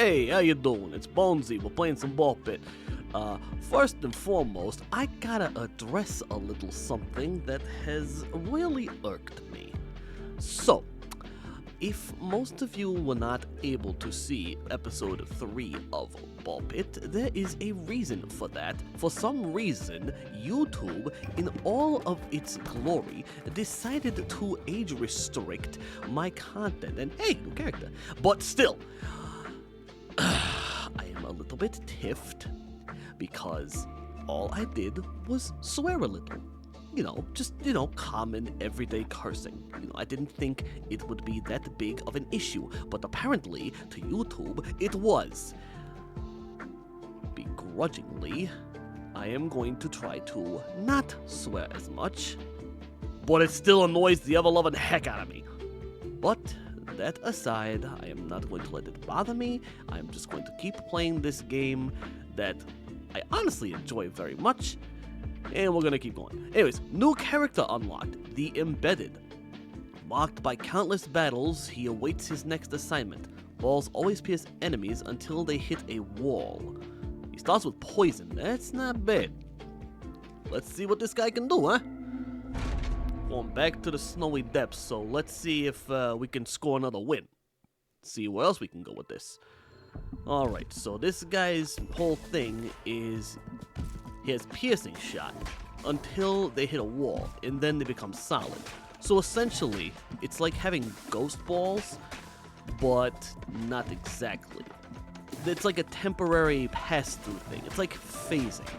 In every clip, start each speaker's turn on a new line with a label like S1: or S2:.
S1: Hey, how you doing? It's Bonesy. We're playing some ball pit. First and foremost, I gotta address a little something that has really irked me. So, if most of you were not able to see episode 3 of Ball Pit, there is a reason for that. For some reason, YouTube, in all of its glory, decided to age restrict my content. And hey, new character. But still, I am a little bit tiffed because all I did was swear a little. Just common everyday cursing. I didn't think it would be that big of an issue, but apparently to YouTube it was. Begrudgingly, I am going to try to not swear as much, but it still annoys the ever-loving heck out of me. But that aside, I am not going to let it bother me. I'm just going to keep playing this game that I honestly enjoy very much. And we're gonna keep going. Anyways, new character unlocked, the Embedded. Marked by countless battles, he awaits his next assignment. Balls always pierce enemies until they hit a wall. He starts with poison, that's not bad. Let's see what this guy can do, huh? Going back to the snowy depths, so let's see if we can score another win. See where else we can go with this. Alright, so this guy's whole thing is he has piercing shot until they hit a wall, and then they become solid. So essentially, it's like having ghost balls, but not exactly. It's like a temporary pass-through thing. It's like phasing.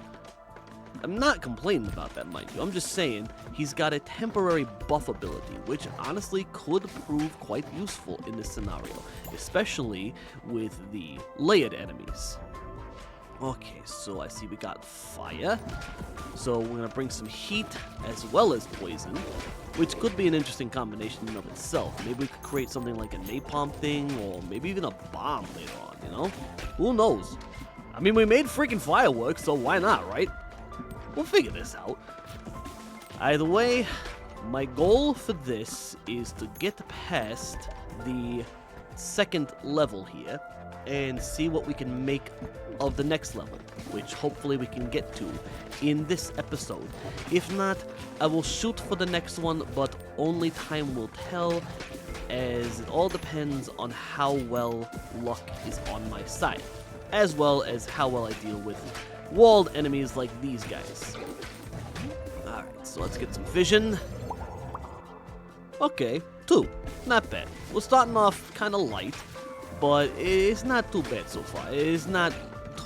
S1: I'm not complaining about that, mind you. I'm just saying he's got a temporary buff ability, which honestly could prove quite useful in this scenario, especially with the layered enemies. Okay, so I see we got fire. So we're gonna bring some heat as well as poison, which could be an interesting combination in of itself. Maybe we could create something like a napalm thing, or maybe even a bomb later on, Who knows? I mean, we made freaking fireworks, so why not, right? We'll figure this out. Either way, my goal for this is to get past the second level here and see what we can make of the next level, which hopefully we can get to in this episode. If not, I will shoot for the next one, but only time will tell, as it all depends on how well luck is on my side, as well as how well I deal with walled enemies like these guys. Alright, so let's get some vision. Okay, 2. Not bad. We're starting off kind of light, but it's not too bad so far. It's not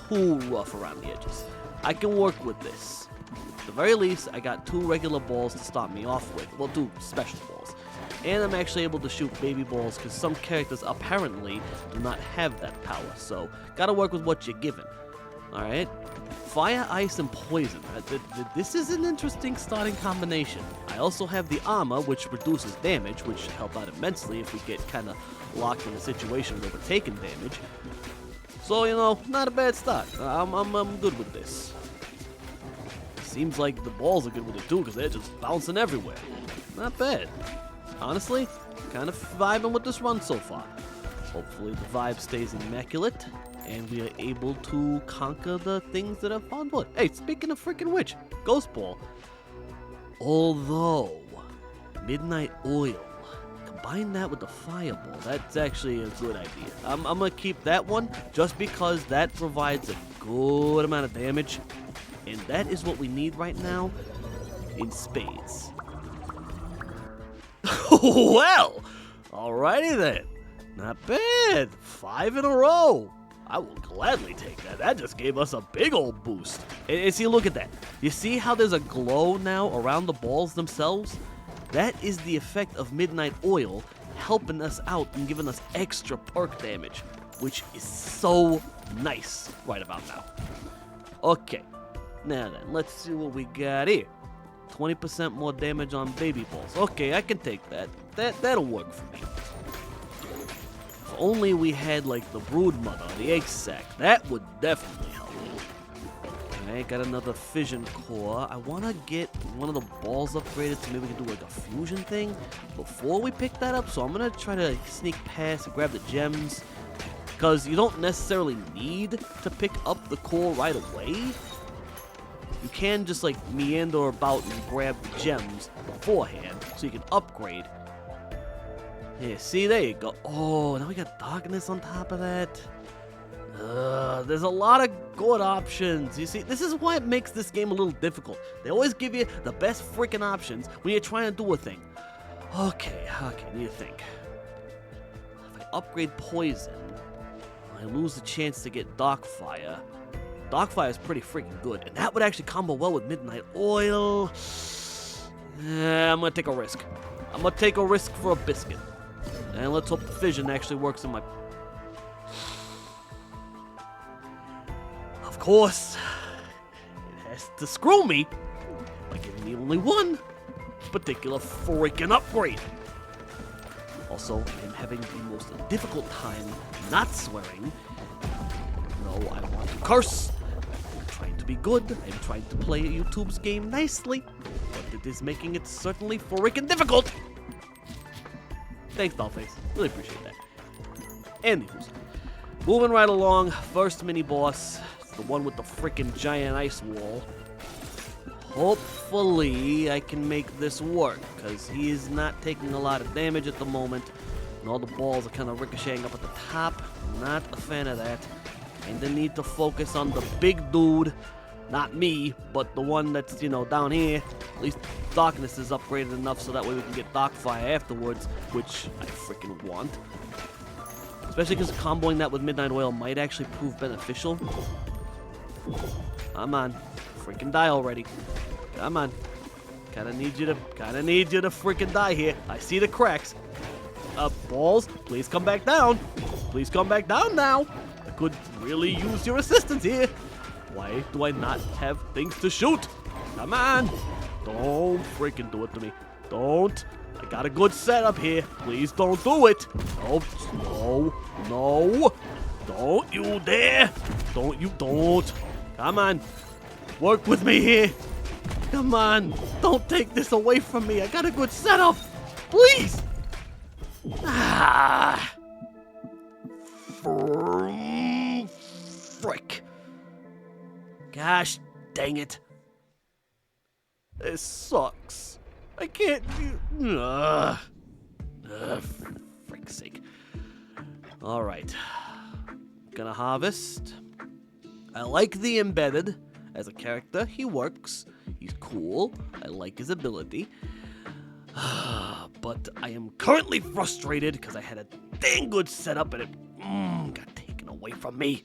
S1: too rough around the edges. I can work with this. At the very least, I got 2 regular balls to start me off with. Well, 2 special balls. And I'm actually able to shoot baby balls because some characters apparently do not have that power. So, gotta work with what you're given. Alright? Fire, ice, and poison. This is an interesting starting combination. I also have the armor, which reduces damage, which should help out immensely if we get kind of locked in a situation where we're taking damage. So, not a bad start. I'm good with this. Seems like the balls are good with it too, because they're just bouncing everywhere. Not bad. Honestly, kind of vibing with this run so far. Hopefully the vibe stays immaculate, and we are able to conquer the things that have on board. Hey, speaking of freaking which, Ghost Ball. Although, Midnight Oil, combine that with the Fireball, that's actually a good idea. I'm gonna keep that one just because that provides a good amount of damage, and that is what we need right now in spades. Well, alrighty then. Not bad. 5 in a row. I will gladly take that. That just gave us a big old boost. And see, look at that. You see how there's a glow now around the balls themselves? That is the effect of Midnight Oil helping us out and giving us extra perk damage, which is so nice right about now. Okay, now then, let's see what we got here. 20% more damage on baby balls. Okay, I can take that. That'll work for me. If only we had like the brood mother, the egg sac. That would definitely help. Okay, got another fission core. I want to get one of the balls upgraded so maybe we can do like a fusion thing before we pick that up. So I'm going to try to sneak past and grab the gems because you don't necessarily need to pick up the core right away. You can just like meander about and grab the gems beforehand so you can upgrade. Yeah, see, there you go. Oh, now we got darkness on top of that. There's a lot of good options. You see, this is why it makes this game a little difficult. They always give you the best freaking options when you're trying to do a thing. Okay, need to think. If I upgrade poison, I lose the chance to get Darkfire. Darkfire is pretty freaking good, and that would actually combo well with Midnight Oil. Yeah, I'm gonna take a risk. I'm gonna take a risk for a biscuit. And let's hope the fission actually works in my... Of course, it has to screw me by giving me only one particular freaking upgrade. Also, I'm having the most difficult time not swearing. No, I want to curse. I'm trying to be good. I'm trying to play YouTube's game nicely, but it is making it certainly freaking difficult. Thanks, Dollface. Really appreciate that. Anywho, moving right along. First mini boss. It's the one with the freaking giant ice wall. Hopefully, I can make this work, because he is not taking a lot of damage at the moment. And all the balls are kind of ricocheting up at the top. Not a fan of that. Kinda need to focus on the big dude. Not me, but the one that's, you know, down here. At least darkness is upgraded enough so that way we can get Darkfire afterwards, which I freaking want. Especially because comboing that with Midnight Oil might actually prove beneficial. Come on. Freaking die already. Come on. Kinda need you to freaking die here. I see the cracks. Balls, please come back down. Please come back down now. I could really use your assistance here. Why do I not have things to shoot? Come on. Don't freaking do it to me. Don't. I got a good setup here. Please don't do it. No. Don't you dare. Don't. Come on. Work with me here. Come on. Don't take this away from me. I got a good setup. Please. Frick. Gosh dang it. This sucks. I can't do... frick's sake. Alright. Gonna harvest. I like the embedded. As a character, he works. He's cool. I like his ability. But I am currently frustrated because I had a dang good setup and it got taken away from me.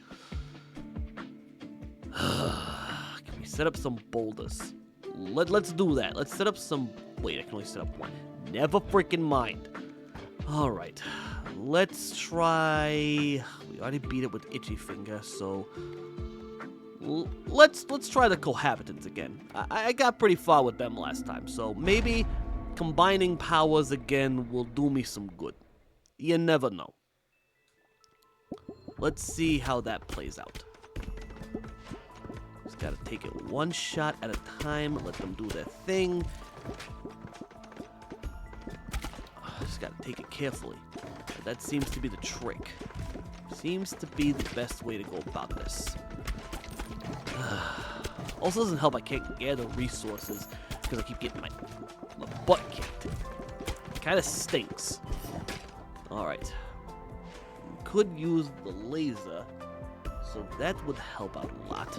S1: Can we set up some boulders? Let's do that. Let's set up some... Wait, I can only set up one. Never freaking mind. Alright. Let's try... We already beat it with Itchy Finger, so... Let's try the Cohabitants again. I got pretty far with them last time, so maybe combining powers again will do me some good. You never know. Let's see how that plays out. Just gotta take it one shot at a time, let them do their thing. Just gotta take it carefully. That seems to be the trick. Seems to be the best way to go about this. Also doesn't help I can't gather resources because I keep getting my butt kicked. Kinda stinks. Alright. Could use the laser, so that would help out a lot.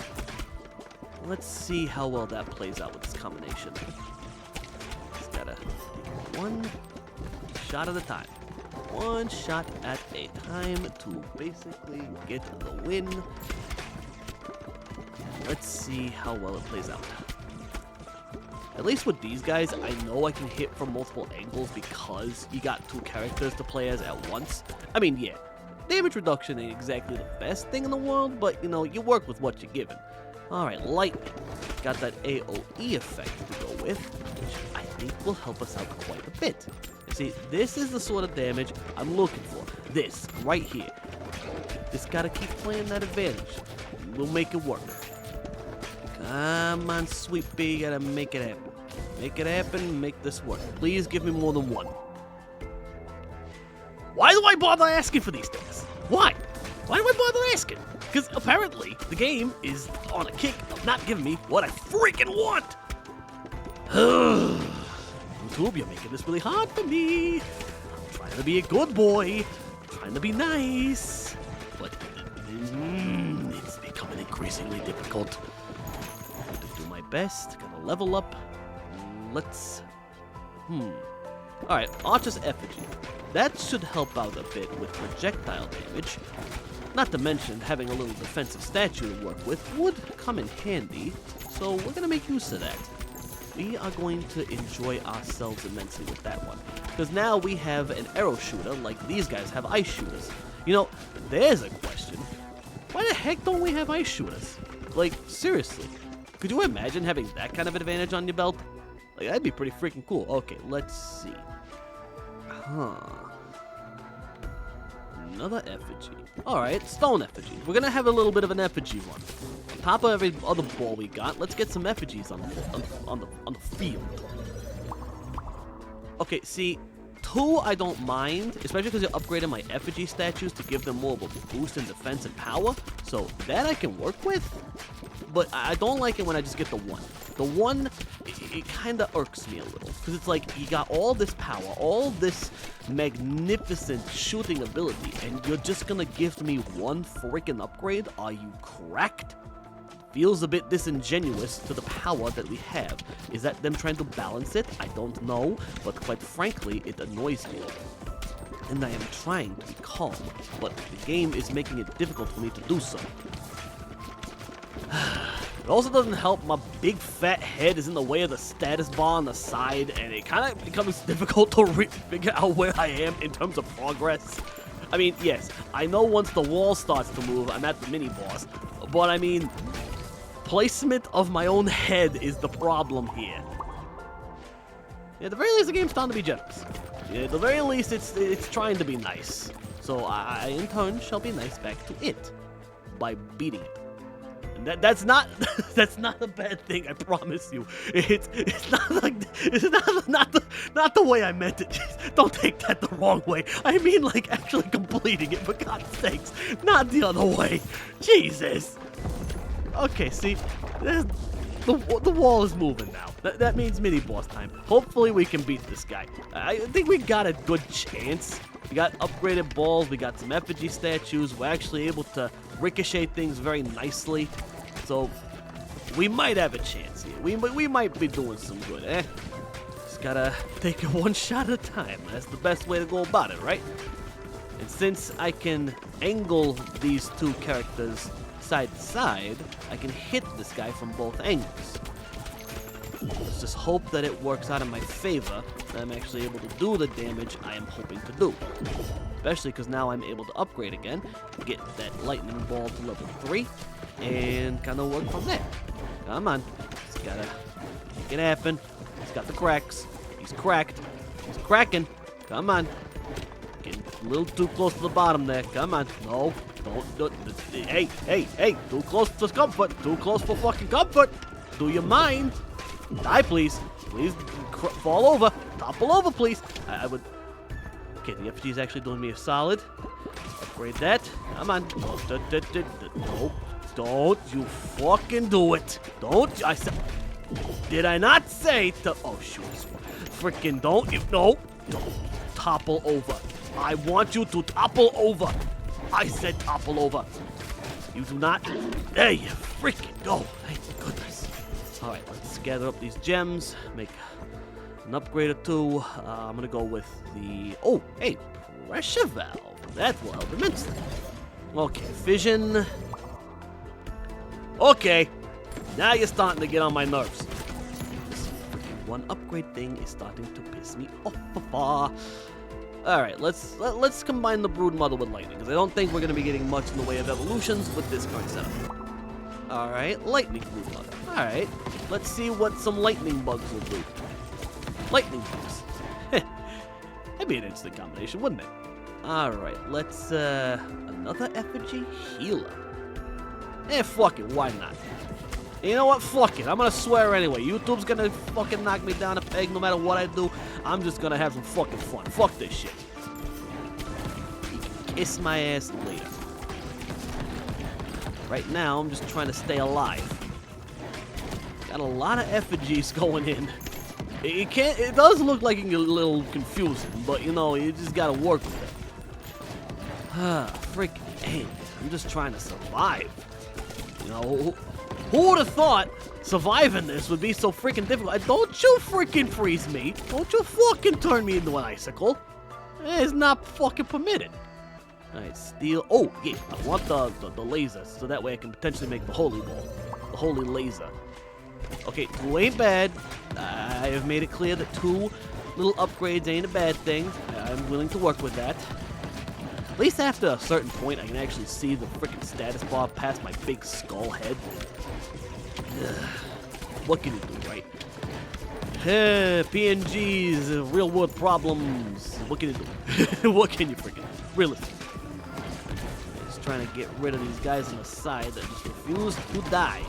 S1: Let's see how well that plays out with this combination. Just gotta take one shot at a time. One shot at a time to basically get the win. Let's see how well it plays out. At least with these guys, I know I can hit from multiple angles because you got two characters to play as at once. I mean, yeah, damage reduction ain't exactly the best thing in the world, but, you know, you work with what you're given. Alright, lightning. Got that AoE effect to go with, which I think will help us out quite a bit. You see, this is the sort of damage I'm looking for. This, right here. Just gotta keep playing that advantage. We'll make it work. Come on, sweet pea, gotta make it happen. Make it happen, make this work. Please give me more than one. Why do I bother asking for these things? Why? Why do I bother asking? Because apparently the game is on a kick of not giving me what I freaking want. YouTube, you're making this really hard for me. I'm trying to be a good boy. I'm trying to be nice. But it's becoming increasingly difficult. I'm going to do my best. Gotta level up. Let's... Alright, Archer's Effigy. That should help out a bit with projectile damage. Not to mention, having a little defensive statue to work with would come in handy. So we're going to make use of that. We are going to enjoy ourselves immensely with that one. Because now we have an arrow shooter like these guys have ice shooters. You know, there's a question. Why the heck don't we have ice shooters? Like, seriously. Could you imagine having that kind of advantage on your belt? Like, that'd be pretty freaking cool. Okay, let's see. Another effigy. Alright, stone effigy. We're gonna have a little bit of an effigy run. On top of every other ball we got, let's get some effigies on the field. Okay, see, 2 I don't mind, especially because you're upgrading my effigy statues to give them more of a boost in defense and power. So that I can work with. But I don't like it when I just get the 1. The 1, it kind of irks me a little. Because it's like, you got all this power, all this magnificent shooting ability, and you're just going to give me 1 freaking upgrade? Are you cracked? Feels a bit disingenuous to the power that we have. Is that them trying to balance it? I don't know. But quite frankly, it annoys me. And I am trying to be calm. But the game is making it difficult for me to do so. It also doesn't help my big fat head is in the way of the status bar on the side, and it kind of becomes difficult to figure out where I am in terms of progress. I mean, yes, I know once the wall starts to move, I'm at the mini-boss, but I mean, placement of my own head is the problem here. At the very least, the game's trying to be generous. At the very least, it's trying to be nice. So I, in turn, shall be nice back to it by beating it. That's not a bad thing, I promise you. It's not like it's not the way I meant it. Jeez, don't take that the wrong way. I mean like actually completing it, for God's sakes, not the other way. Jesus. Okay, see, the wall is moving now. That means mini boss time. Hopefully we can beat this guy. I think we got a good chance. We got upgraded balls, we got some effigy statues, we're actually able to ricochet things very nicely. So, we might have a chance here. We might be doing some good, eh? Just gotta take it one shot at a time. That's the best way to go about it, right? And since I can angle these 2 characters side to side, I can hit this guy from both angles. Let's just hope that it works out in my favor, that I'm actually able to do the damage I am hoping to do. Especially because now I'm able to upgrade again, get that lightning ball to level 3, and kind of work from there. Come on. Just gotta make it happen. He's got the cracks. He's cracked. He's cracking. Come on. Getting a little too close to the bottom there. Come on. No. Don't. Hey. Too close for comfort. Too close for fucking comfort. Do you mind? Die, please. Please fall over. Topple over, please. I would... Okay, the FG is actually doing me a solid. Upgrade that. Come on. No. Don't you fucking do it. Don't. I said... Did I not say to... Oh, shoot. Freaking don't. No. Don't topple over. I want you to topple over. I said topple over. You do not... There you freaking go. Thank goodness. Alright, let's gather up these gems. Make an upgrade or 2. I'm gonna go with the... Oh, hey. Pressure valve. That will help immensely. Okay, fission... Okay, now you're starting to get on my nerves. This freaking 1 upgrade thing is starting to piss me off. Alright, let's combine the Brood Mother with Lightning, because I don't think we're going to be getting much in the way of evolutions with this current setup. Alright, Lightning Brood Mother. Alright, let's see what some Lightning Bugs will do. Lightning Bugs. That'd be an interesting combination, wouldn't it? Alright, let's, another effigy healer. Fuck it, why not? You know what? Fuck it. I'm gonna swear anyway. YouTube's gonna fucking knock me down a peg no matter what I do. I'm just gonna have some fucking fun. Fuck this shit. You can kiss my ass later. Right now, I'm just trying to stay alive. Got a lot of effigies going in. It does look like it can get a little confusing, but you know, you just gotta work with it. Freaking A. I'm just trying to survive. You know, who would have thought surviving this would be so freaking difficult? Don't you freaking freeze me. Don't you fucking turn me into an icicle. It's not fucking permitted. Alright, steal. Oh, yeah, I want the laser, so that way I can potentially make the holy ball. The holy laser. Okay, 2 ain't bad. I have made it clear that 2 little upgrades ain't a bad thing. I'm willing to work with that. At least after a certain point, I can actually see the freaking status bar past my big skull head. What can you do, right? PNGs, real world problems. What can you do? What can you freaking do? Realistic. Just trying to get rid of these guys on the side that just refuse to die.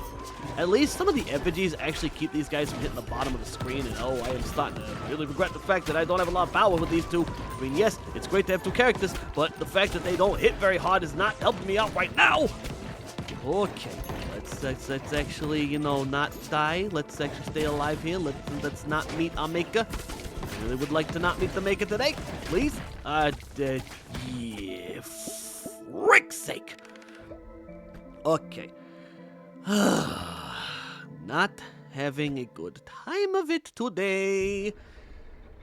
S1: At least some of the effigies actually keep these guys from hitting the bottom of the screen, and oh, I am starting to really regret the fact that I don't have a lot of power with these 2. I mean, yes, it's great to have 2 characters, but the fact that they don't hit very hard is not helping me out right now. Okay, let's actually, you know, not die. Let's actually stay alive here. Let's not meet our maker. I really would like to not meet the maker today, please. Yeah, frick's sake. Okay. Not having a good time of it today.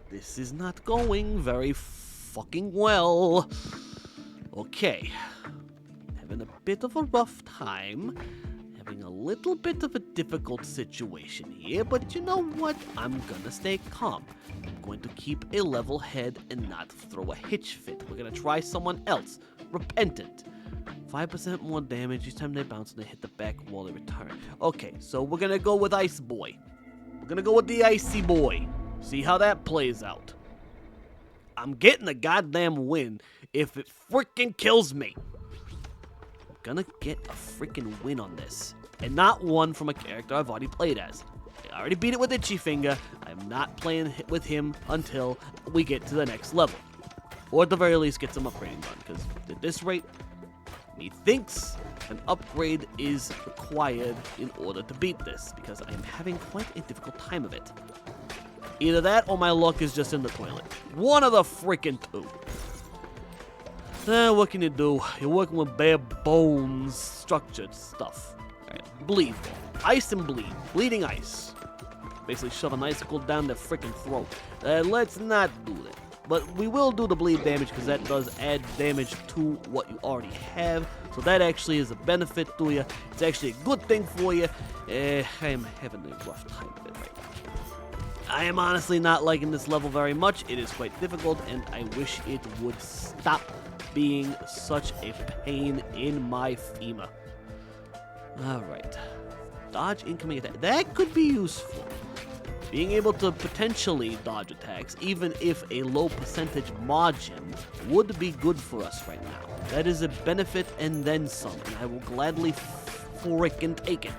S1: This is not going very fucking well. Okay. Having a bit of a rough time. Having a little bit of a difficult situation here, but you know what? I'm gonna stay calm. I'm going to keep a level head and not throw a hitch fit. We're gonna try someone else. Repentant. 5% more damage each time they bounce and they hit the back wall they return. Okay, so we're gonna go with Ice Boy. We're gonna go with the Icy Boy. See how that plays out. I'm getting a goddamn win if it freaking kills me. I'm gonna get a freaking win on this. And not one from a character I've already played as. I already beat it with Itchy Finger. I'm not playing with him until we get to the next level. Or at the very least get some upgrading done, because at this rate, methinks an upgrade is required in order to beat this, because I am having quite a difficult time of it. Either that or my luck is just in the toilet. One of the freaking 2. What can you do? You're working with bare bones, structured stuff. Alright, bleed. Ice and bleed. Bleeding ice. Basically shove an icicle down their freaking throat. Let's not do that. But we will do the bleed damage because that does add damage to what you already have. So that actually is a benefit to you. It's actually a good thing for you. I am having a rough time with it right now. I am honestly not liking this level very much. It is quite difficult, and I wish it would stop being such a pain in my femur. Alright. Dodge incoming attack. That could be useful. Being able to potentially dodge attacks, even if a low percentage margin, would be good for us right now. That is a benefit and then some, and I will gladly frickin' take it.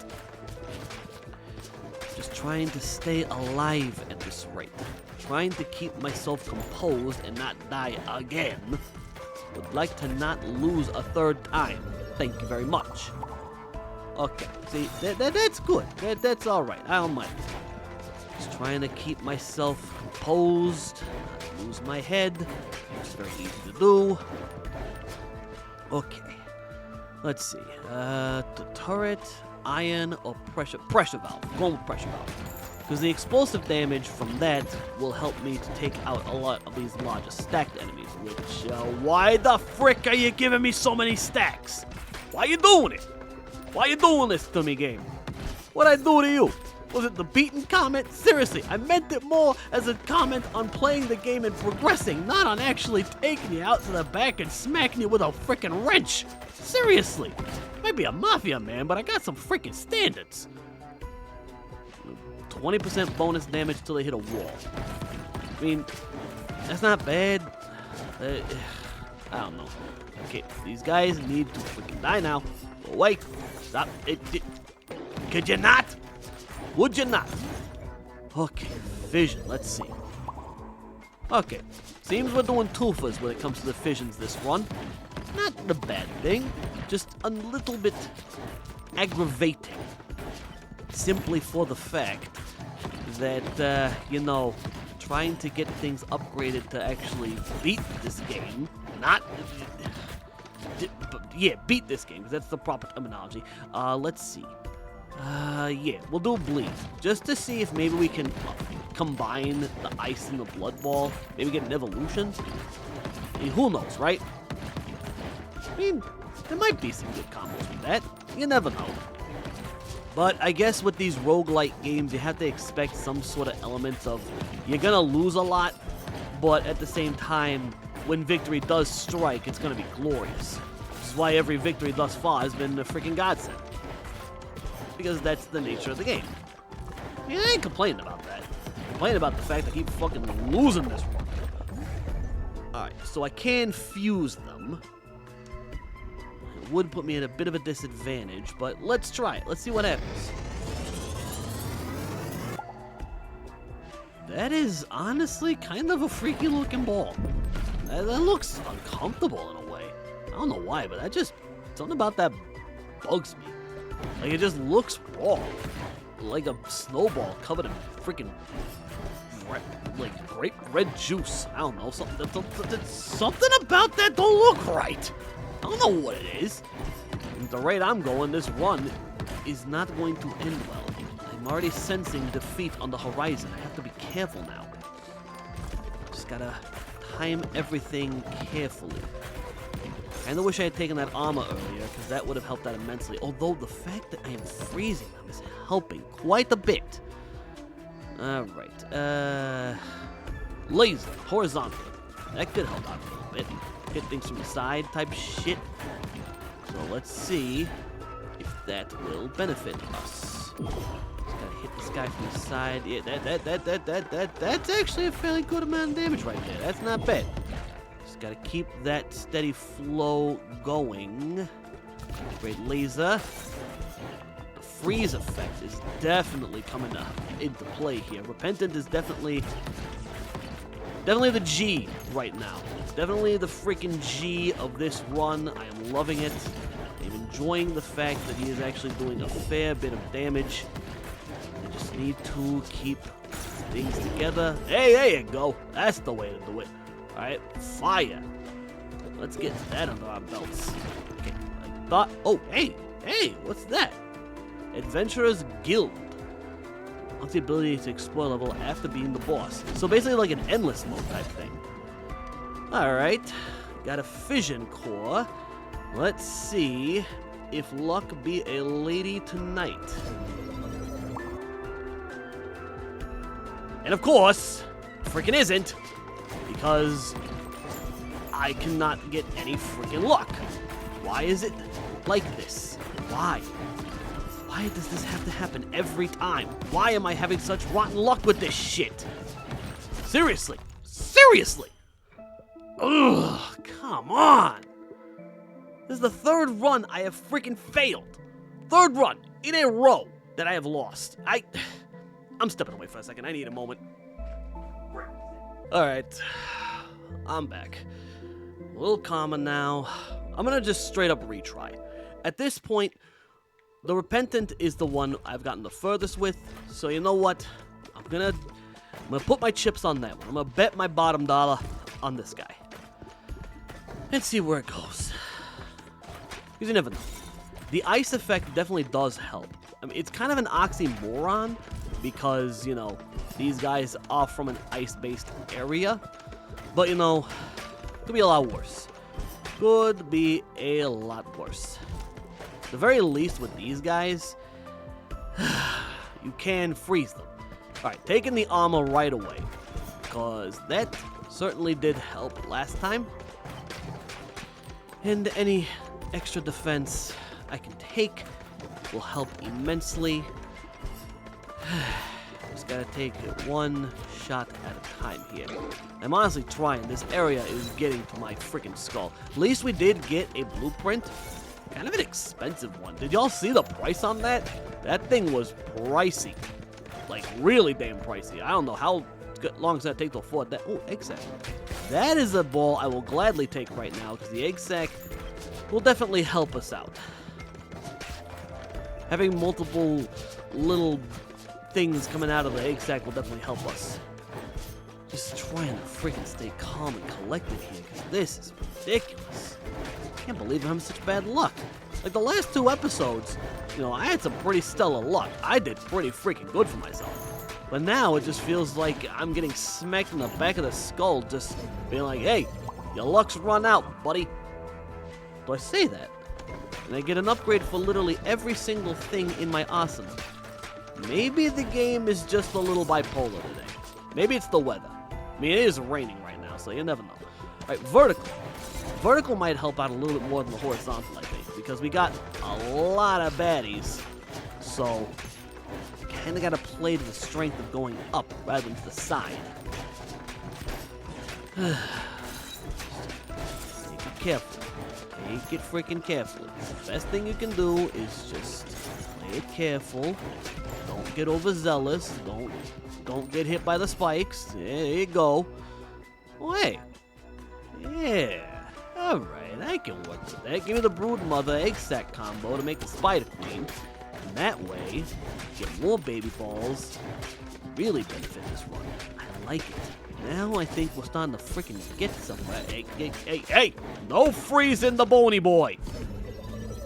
S1: Just trying to stay alive at this rate. Trying to keep myself composed and not die again. Would like to not lose a 3rd time. Thank you very much. Okay, see, that's good. That's alright. I don't mind. Just trying to keep myself composed, not lose my head. It's very easy to do. Okay. Let's see. The turret, iron, or pressure valve. Going with pressure valve. Because the explosive damage from that will help me to take out a lot of these larger stacked enemies. Which, why the frick are you giving me so many stacks? Why you doing it? Why you doing this to me, game? What'd I do to you? Was it the beaten comment? Seriously, I meant it more as a comment on playing the game and progressing, not on actually taking you out to the back and smacking you with a freaking wrench. Seriously. I might be a mafia man, but I got some freaking standards. 20% bonus damage till they hit a wall. I mean, that's not bad. I don't know. Okay, these guys need to freaking die now. Go away. Stop. Could you not? Would you not? Okay, fission. Let's see. Okay, seems we're doing twofers when it comes to the fissions this run. Not a bad thing, just a little bit aggravating. Simply for the fact that, you know, trying to get things upgraded to actually beat this game, beat this game, because that's the proper terminology. Let's see. Yeah, we'll do bleed, just to see if maybe we can combine the ice and the blood ball, maybe get an evolution. I mean, who knows, right? I mean, there might be some good combos with that. You never know. But I guess with these roguelike games, you have to expect some sort of elements of you're gonna lose a lot, but at the same time, when victory does strike, it's gonna be glorious. Which is why every victory thus far has been a freaking godsend. Because that's the nature of the game. I mean, I ain't complaining about that. I'm complaining about the fact that I keep fucking losing this one. Alright, so I can fuse them. It would put me at a bit of a disadvantage, but let's try it. Let's see what happens. That is honestly kind of a freaky looking ball. That looks uncomfortable in a way. I don't know why, but something about that bugs me. Like, it just looks raw. Like a snowball covered in freaking grape red juice. I don't know, something about that don't look right. I don't know what it is. At the rate I'm going, this run is not going to end well. I'm already sensing defeat on the horizon. I have to be careful now. Just gotta time everything carefully. I kinda wish I had taken that armor earlier, because that would have helped out immensely. Although the fact that I am freezing them is helping quite a bit. Alright, laser, horizontal. That could help out a little bit. Hit things from the side type shit. So let's see if that will benefit us. Just gotta hit this guy from the side. Yeah, that's actually a fairly good amount of damage right there. That's not bad. Just gotta keep that steady flow going. Great laser. The freeze effect is definitely coming into play here. Repentant is definitely the G right now. It's definitely the freaking G of this run. I am loving it. I'm enjoying the fact that he is actually doing a fair bit of damage. I just need to keep things together. Hey, there you go. That's the way to do it. Alright, fire. Let's get that under our belts. Okay, I thought... Oh, hey, what's that? Adventurer's Guild. Wants the ability to explore level after being the boss. So basically like an endless mode type thing. Alright, got a fission core. Let's see if luck be a lady tonight. And of course, freaking isn't, because I cannot get any freaking luck. Why is it like this? Why? Why does this have to happen every time? Why am I having such rotten luck with this shit? Seriously. Seriously. Ugh, come on. This is the third run I have freaking failed. Third run in a row that I have lost. I'm stepping away for a second. I need a moment. Alright. I'm back. A little calmer now. I'm gonna just straight up retry. At this point, the Repentant is the one I've gotten the furthest with, so you know what? I'm gonna put my chips on that one. I'm gonna bet my bottom dollar on this guy. And see where it goes. Because you never know. The ice effect definitely does help. I mean, it's kind of an oxymoron, because, you know, these guys are from an ice-based area. But, you know, could be a lot worse. Could be a lot worse. At the very least with these guys, you can freeze them. Alright, taking the armor right away, because that certainly did help last time. And any extra defense I can take will help immensely. Just gotta take it one shot at a time here. I'm honestly trying. This area is getting to my freaking skull. At least we did get a blueprint. Kind of an expensive one. Did y'all see the price on that? That thing was pricey. Like, really damn pricey. I don't know how long it's gonna take to afford that. Oh, egg sack. That is a ball I will gladly take right now, because the egg sack will definitely help us out. Having multiple little things coming out of the egg sack will definitely help us. Just trying to freaking stay calm and collected here, because this is ridiculous. I can't believe I'm having such bad luck. Like the last 2 episodes, you know, I had some pretty stellar luck. I did pretty freaking good for myself. But now it just feels like I'm getting smacked in the back of the skull, just being like, hey, your luck's run out, buddy. Do I say that? And I get an upgrade for literally every single thing in my arsenal. Maybe the game is just a little bipolar today. Maybe it's the weather. I mean, it is raining right now, so you never know. All right, vertical. Vertical might help out a little bit more than the horizontal, I think, because we got a lot of baddies. So, kind of got to play to the strength of going up rather than to the side. Take it carefully. Take it freaking carefully. The best thing you can do is just play it careful. Don't get overzealous. Don't get hit by the spikes. There you go. Oh, hey. Yeah. Alright, I can work with that. Give me the Brood Mother egg sack combo to make the Spider Queen. And that way, get more baby balls. Really benefit this run. I like it. Now I think we're starting to freaking get somewhere. Hey! No freezing the bony boy!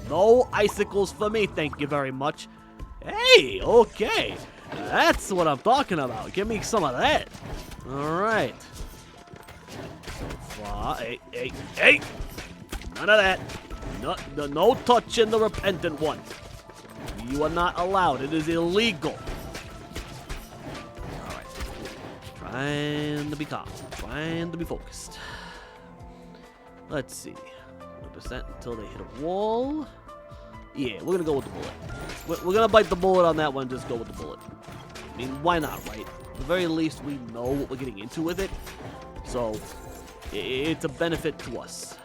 S1: No icicles for me, thank you very much. Hey, okay. That's what I'm talking about. Give me some of that. Alright. So far, hey! None of that. No touching the Repentant one. You are not allowed. It is illegal. Alright. Trying to be calm. Trying to be focused. Let's see. 100% until they hit a wall. Yeah, we're gonna go with the bullet. We're gonna bite the bullet on that one and just go with the bullet. I mean, why not, right? At the very least, we know what we're getting into with it. So, it's a benefit to us.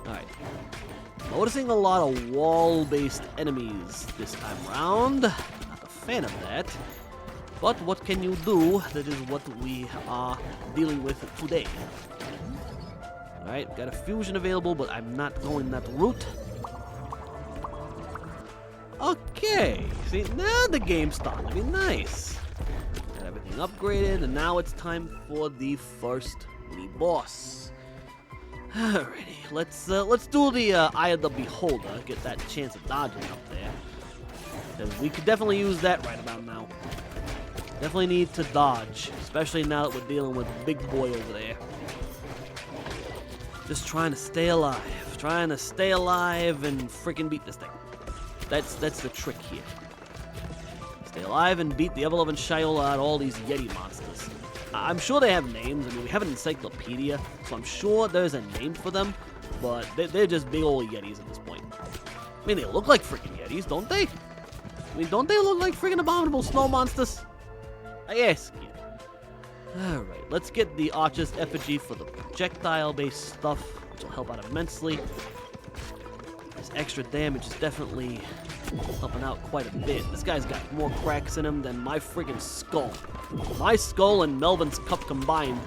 S1: Alright. Noticing a lot of wall-based enemies this time around. Not a fan of that. But what can you do? That is what we are dealing with today. Alright, got a fusion available, but I'm not going that route. Okay, see, now the game's starting to be nice. Got everything upgraded, and now it's time for the first mini-boss. Alrighty, let's do the Eye of the Beholder, get that chance of dodging up there. Because we could definitely use that right about now. Definitely need to dodge, especially now that we're dealing with Big Boy over there. Just trying to stay alive. Trying to stay alive and freaking beat this thing. That's the trick here. Stay alive and beat the ever-loving Shiola out all these Yeti monsters. I'm sure they have names. I mean, we have an encyclopedia, so I'm sure there's a name for them, but they're just big old Yetis at this point. I mean, they look like freaking Yetis, don't they? I mean, don't they look like freaking abominable snow monsters? I ask you. Alright, let's get the Archer's Effigy for the projectile-based stuff, which will help out immensely. This extra damage is definitely helping out quite a bit. This guy's got more cracks in him than my friggin' skull. My skull and Melvin's cup combined,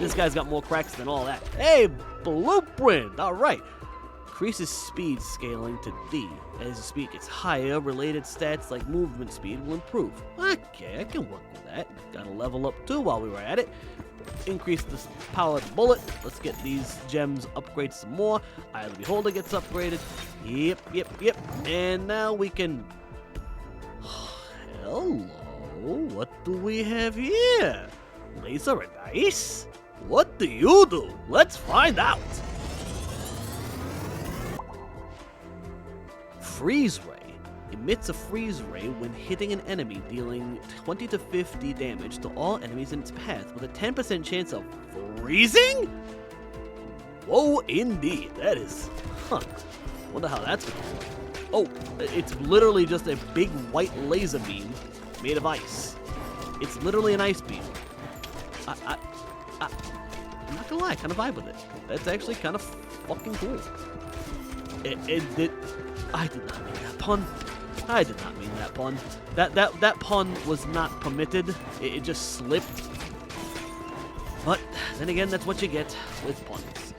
S1: this guy's got more cracks than all that. Hey, Blueprint! Alright. Increases speed scaling to D. As your speed gets higher, related stats like movement speed will improve. Okay, I can work with that. Got to level up too while we were at it. Increase the power of the bullet. Let's get these gems upgraded some more. Eye of the Beholder gets upgraded. Yep. And now we can... Hello? What do we have here? Laser and ice? What do you do? Let's find out. Freeze Ray. Emits a freeze ray when hitting an enemy, dealing 20 to 50 damage to all enemies in its path with a 10% chance of freezing? Whoa, indeed. That is... Wonder how that's gonna work. Oh, it's literally just a big white laser beam made of ice. It's literally an ice beam. I'm not gonna lie, I kind of vibe with it. That's actually kind of fucking cool. I did not mean that pun. I did not mean that pun. That pun was not permitted. It just slipped. But then again, that's what you get with puns.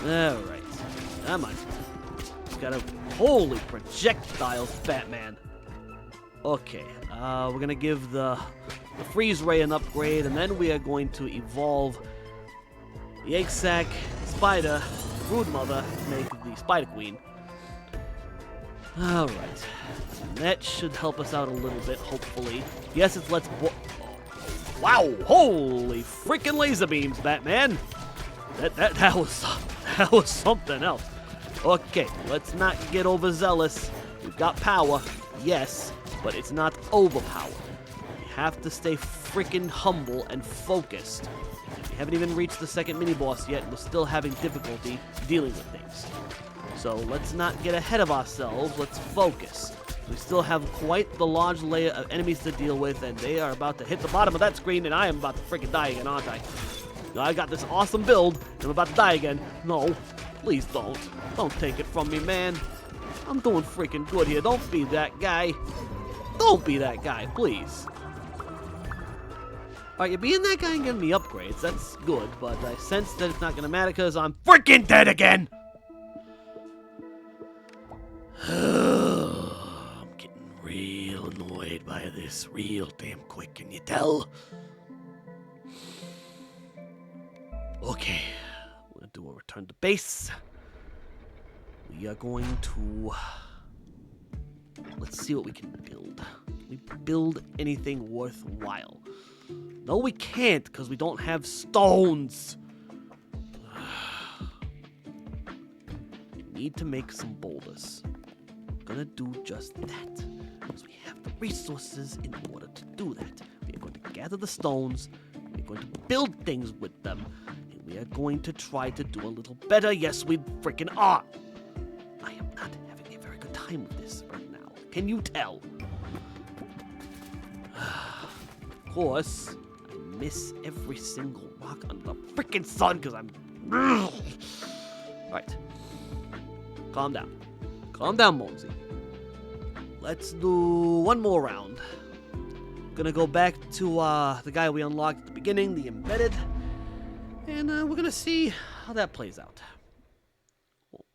S1: Alright. Come on. Got a holy projectiles, Batman. Okay, we're gonna give the freeze ray an upgrade, and then we are going to evolve the egg sac, spider, brood mother to make the spider queen. All right, that should help us out a little bit, hopefully. Yes, it's wow, holy freaking laser beams, Batman. That was something else. Okay, let's not get overzealous. We've got power, yes, but it's not overpowered. We have to stay freaking humble and focused. We haven't even reached the second mini-boss yet, and we're still having difficulty dealing with things. So let's not get ahead of ourselves, let's focus. We still have quite the large layer of enemies to deal with, and they are about to hit the bottom of that screen, and I am about to freaking die again, aren't I? I got this awesome build, and I'm about to die again. No, please don't. Don't take it from me, man. I'm doing freaking good here. Don't be that guy. Don't be that guy, please. Alright, you're being that guy and giving me upgrades. That's good, but I sense that it's not going to matter because I'm freaking dead again! I'm getting real annoyed by this real damn quick, can you tell? Okay, we're going to do a return to base. We are going to... Let's see what we can build. Can we build anything worthwhile? No, we can't, because we don't have stones. We need to make some boulders. I'm gonna do just that, because we have the resources in order to do that. We are going to gather the stones, we're going to build things with them, and we are going to try to do a little better. Yes, we freaking are. I am not having a very good time with this right now. Can you tell? Of course, I miss every single rock under the freaking sun because I'm... Alright. Calm down. Calm down, Mosey. Let's do one more round. Gonna go back to the guy we unlocked at the beginning, the embedded. And we're gonna see how that plays out.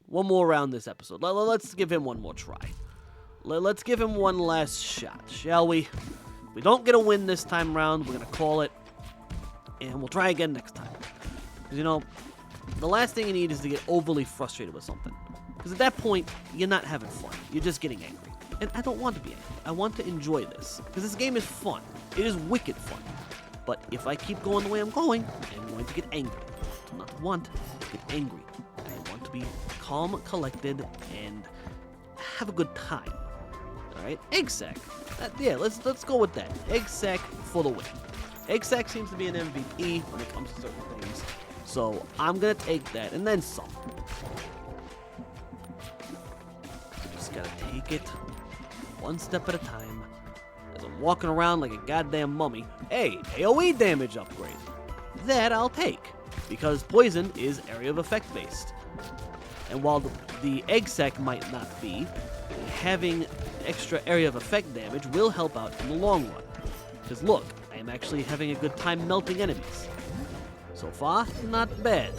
S1: One more round this episode. Let's give him one more try. Let's give him one last shot, shall we? If we don't get a win this time around, we're going to call it, and we'll try again next time. Because, you know, the last thing you need is to get overly frustrated with something. Because at that point, you're not having fun. You're just getting angry. And I don't want to be angry. I want to enjoy this. Because this game is fun. It is wicked fun. But if I keep going the way I'm going to get angry. I do not want to get angry. I want to be calm, collected, and have a good time. Alright, egg sac. Yeah, let's go with that. Egg sac for the win. Egg sac seems to be an MVP when it comes to certain things. So I'm gonna take that and then some. Just gotta take it one step at a time. As I'm walking around like a goddamn mummy. Hey, AoE damage upgrade. That I'll take. Because poison is area of effect based. And while the egg sac might not be, having extra area of effect damage will help out in the long run. Because look, I am actually having a good time melting enemies. So far, not bad.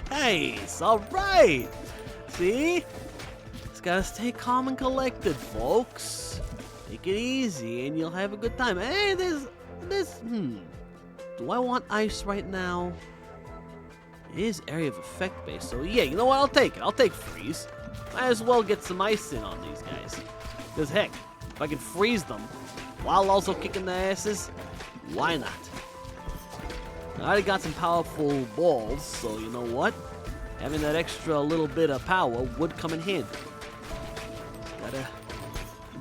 S1: Nice! Alright! See? Just gotta stay calm and collected, folks. Take it easy and you'll have a good time. Hey, do I want ice right now? It is area of effect based, so yeah, you know what? I'll take it. I'll take freeze. Might as well get some ice in on these guys. Because heck, if I can freeze them while also kicking their asses, why not? I already got some powerful balls, so you know what? Having that extra little bit of power would come in handy. Gotta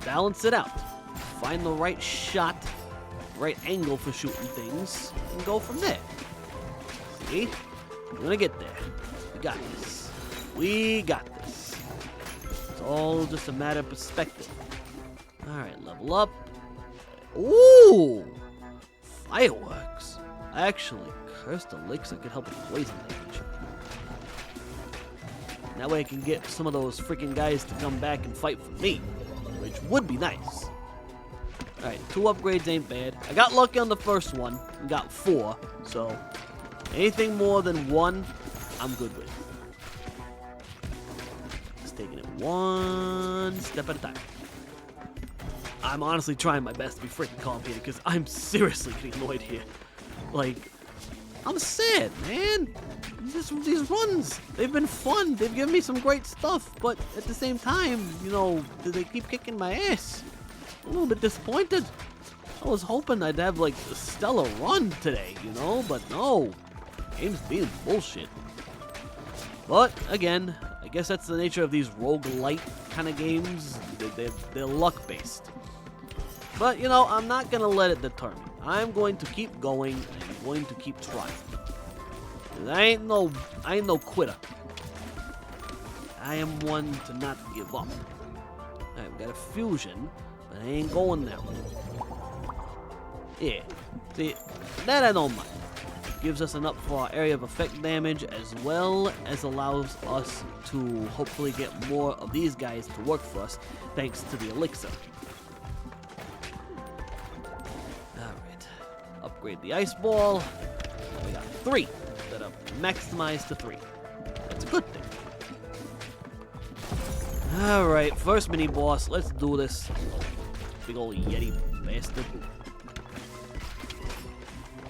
S1: balance it out. Find the right shot, right angle for shooting things, and go from there. See? We're gonna get there. We got this. We got this. It's all just a matter of perspective. Alright, level up. Ooh! Fireworks. Actually, cursed elixir could help with poison damage. That way I can get some of those freaking guys to come back and fight for me, which would be nice. Alright, 2 upgrades ain't bad. I got lucky on the first one and got 4, so anything more than 1 I'm good with. Just taking it one step at a time. I'm honestly trying my best to be freaking calm here because I'm seriously getting annoyed here. Like, I'm sad, man. These runs, they've been fun. They've given me some great stuff, but at the same time, you know, they keep kicking my ass. I'm a little bit disappointed. I was hoping I'd have, like, a stellar run today, you know, but no. Game's being bullshit. But, again, I guess that's the nature of these roguelite kind of games. They're luck-based. But, you know, I'm not going to let it deter me. I'm going to keep going, and I'm going to keep trying. I ain't no quitter. I am one to not give up. I've got a fusion, but I ain't going there. Yeah, see, that I don't mind. Gives us an up for our area of effect damage, as well as allows us to hopefully get more of these guys to work for us, thanks to the elixir. Alright, upgrade the ice ball. We got 3 that are maximized to 3. That's a good thing. Alright, first mini boss. Let's do this. Big old Yeti bastard.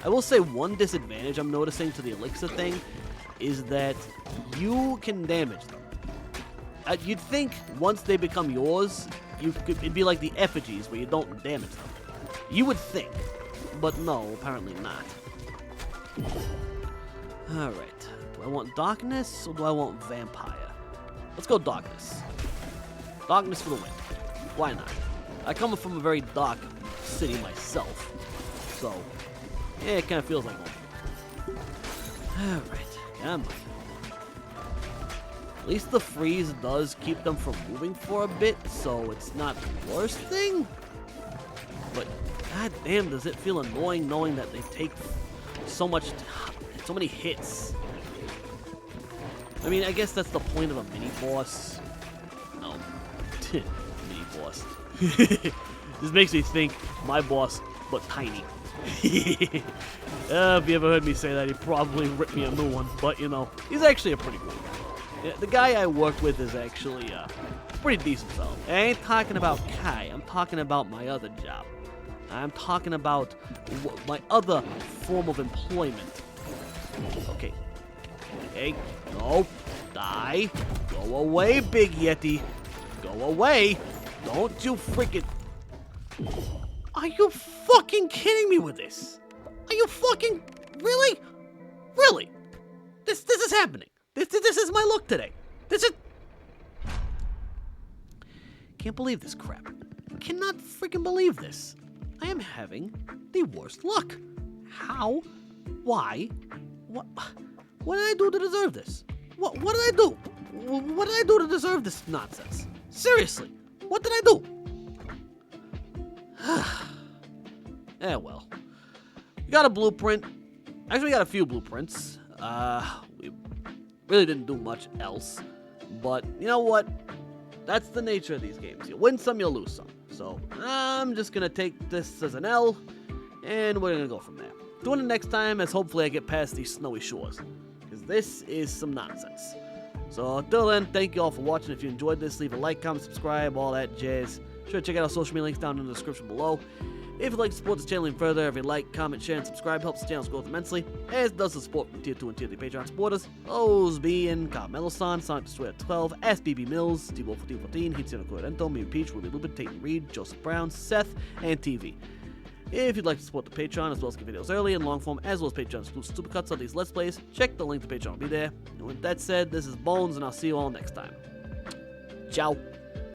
S1: I will say one disadvantage I'm noticing to the elixir thing is that you can damage them. You'd think once they become yours, it'd be like the effigies where you don't damage them. You would think, but no, apparently not. Alright, do I want darkness or do I want vampire? Let's go darkness. Darkness for the win. Why not? I come from a very dark city myself, so yeah, it kind of feels like one. Alright, come on. At least the freeze does keep them from moving for a bit, so it's not the worst thing. But god damn, does it feel annoying knowing that they take so many hits. I mean, I guess that's the point of a mini-boss. No. Mini-boss. This makes me think my boss, but tiny. If you ever heard me say that, he'd probably rip me a new one. But, you know, he's actually a pretty cool guy. Yeah, the guy I work with is actually a pretty decent fellow. I ain't talking about Kai. I'm talking about my other job. I'm talking about my other form of employment. Okay. Okay. No. Die. Go away, Big Yeti. Go away. Don't you freaking... Are you fucking kidding me with this? Are you fucking... Really? Really? This is happening. This is my look today. This is... Can't believe this crap. Cannot freaking believe this. I am having the worst luck. How? Why? What did I do to deserve this? What did I do? What did I do to deserve this nonsense? Seriously, what did I do? Eh, well. We got a blueprint. Actually, we got a few blueprints. We really didn't do much else. But, you know what? That's the nature of these games. You win some, you lose some. So, I'm just going to take this as an L, and we're going to go from there. Doing it next time as hopefully I get past these snowy shores. Because this is some nonsense. So, until then, thank you all for watching. If you enjoyed this, leave a like, comment, subscribe, all that jazz. Be sure to check out our social media links down in the description below. If you'd like to support this channel even further, every like, comment, share, and subscribe helps the channel's growth immensely, as does the support from Tier 2 and Tier 3 Patreon supporters. Those being Carmelo-san, Sonic Destroyer 12, SBB Mills, D-Wolf14, Hitsuno Corrento, Mew Peach, Ruby Lupin, Tate Reed, Joseph Brown, Seth, and TV. If you'd like to support the Patreon, as well as get videos early and long form, as well as Patreon exclusive supercuts of these Let's Plays, check the link to Patreon will be there. And with that said, this is Bones, and I'll see you all next time. Ciao.